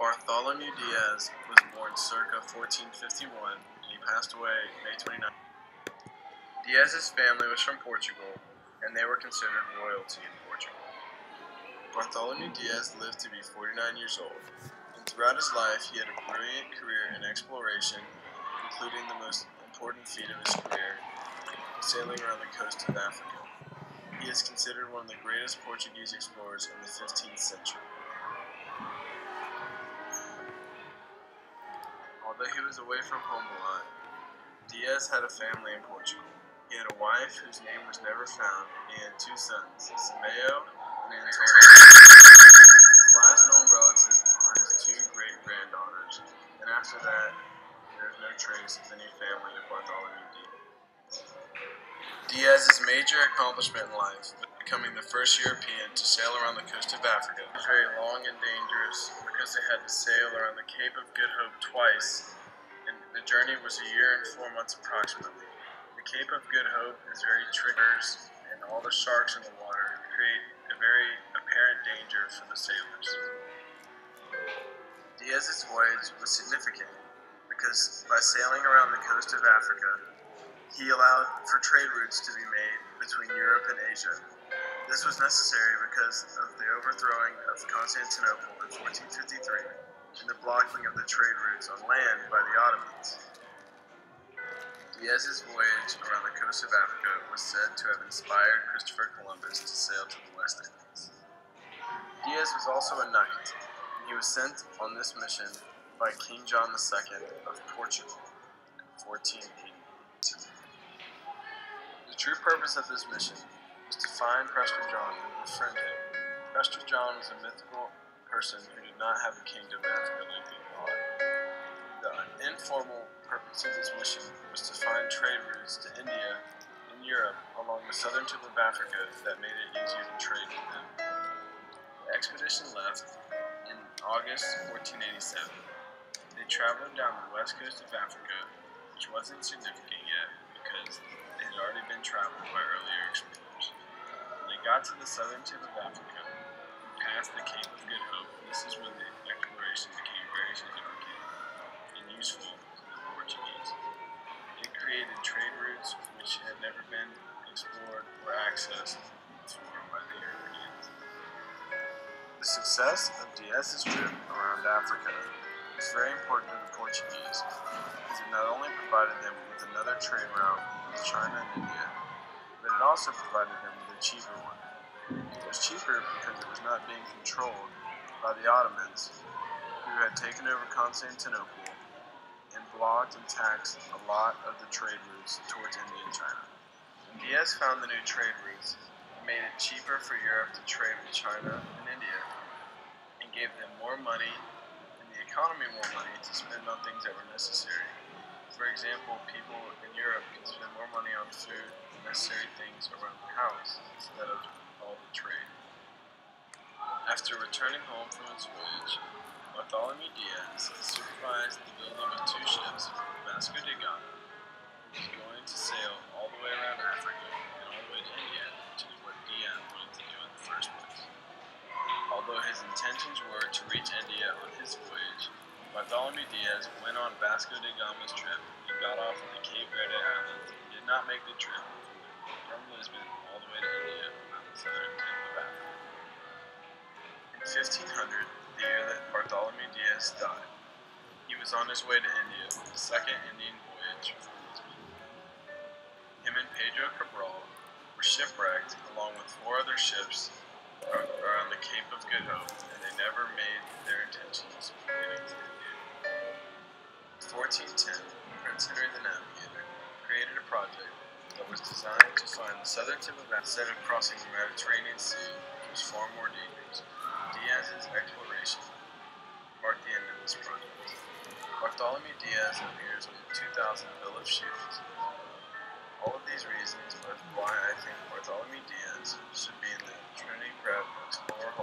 Bartholomew Diaz was born circa 1451 and he passed away May 29. Diaz's family was from Portugal and they were considered royalty in Portugal. Bartholomew Diaz lived to be 49 years old, and throughout his life he had a brilliant career in exploration, including the most important feat of his career, sailing around the coast of Africa. He is considered one of the greatest Portuguese explorers in the 15th century. Although he was away from home a lot, Diaz had a family in Portugal. He had a wife whose name was never found, and he had two sons, Simeo and Antonio. His last known relative were his two great-granddaughters, and after that, there is no trace of any family of Bartholomew Diaz. Diaz's major accomplishment in life was becoming the first European to sail around the coast of Africa. It was very long and dangerous because they had to sail around the Cape of Good Hope twice, and the journey was a year and 4 months approximately. The Cape of Good Hope is very triggers, and all the sharks in the water create a very apparent danger for the sailors. Diaz's voyage was significant because by sailing around the coast of Africa, he allowed for trade routes to be made between Europe and Asia. This was necessary because of the overthrowing of Constantinople in 1453 and the blocking of the trade routes on land by the Ottomans. Diaz's voyage around the coast of Africa was said to have inspired Christopher Columbus to sail to the West Indies. Diaz was also a knight, and he was sent on this mission by King John II of Portugal in 1488. The true purpose of this mission was to find Prester John and befriend him. Prester John was a mythical person who did not have a kingdom in Africa like they thought. The informal purpose of this mission was to find trade routes to India and Europe along the southern tip of Africa that made it easier to trade with them. The expedition left in August 1487. They traveled down the west coast of Africa, which wasn't significant yet because it had already been traveled by earlier explorers. When they got to the southern tip of Africa and passed the Cape of Good Hope, this is when the exploration became very significant and useful to the Portuguese. It created trade routes which had never been explored or accessed before by the Europeans. The success of Diaz's trip around Africa was very important to the Portuguese because it not only provided them with another trade route with China and India, but it also provided them with a cheaper one. It was cheaper because it was not being controlled by the Ottomans, who had taken over Constantinople and blocked and taxed a lot of the trade routes towards India and China. When Diaz found the new trade routes, it made it cheaper for Europe to trade with China and India, and gave them more money and the economy more money to spend on things that were necessary. For example, people in Europe can spend more money on food and necessary things around the house instead of all the trade. After returning home from his voyage, Bartholomew Diaz supervised the building of two ships for Vasco da Gama, who was going to sail all the way around Africa and all the way to India, which is what Diaz wanted to do in the first place. Although his intentions were to reach India on his voyage, Bartholomew Diaz went on Vasco da Gama's trip and got off at the Cape Verde Islands and did not make the trip from Lisbon all the way to India on the southern tip of Africa. In 1500, the year that Bartholomew Diaz died, he was on his way to India on the second Indian voyage from Lisbon. Him and Pedro Cabral were shipwrecked along with 4 other ships around the Cape of Good Hope, and they never made their intentions of getting to India. In 1410, Prince Henry the Navigator created a project that was designed to find the southern tip of Africa instead of crossing the Mediterranean Sea, which was far more dangerous. Diaz's exploration marked the end of this project. Bartholomew Diaz appears on the 2000 Bill of Shields. All of these reasons are why I think Bartholomew Diaz should be in the Trinity Prep Explorer Hall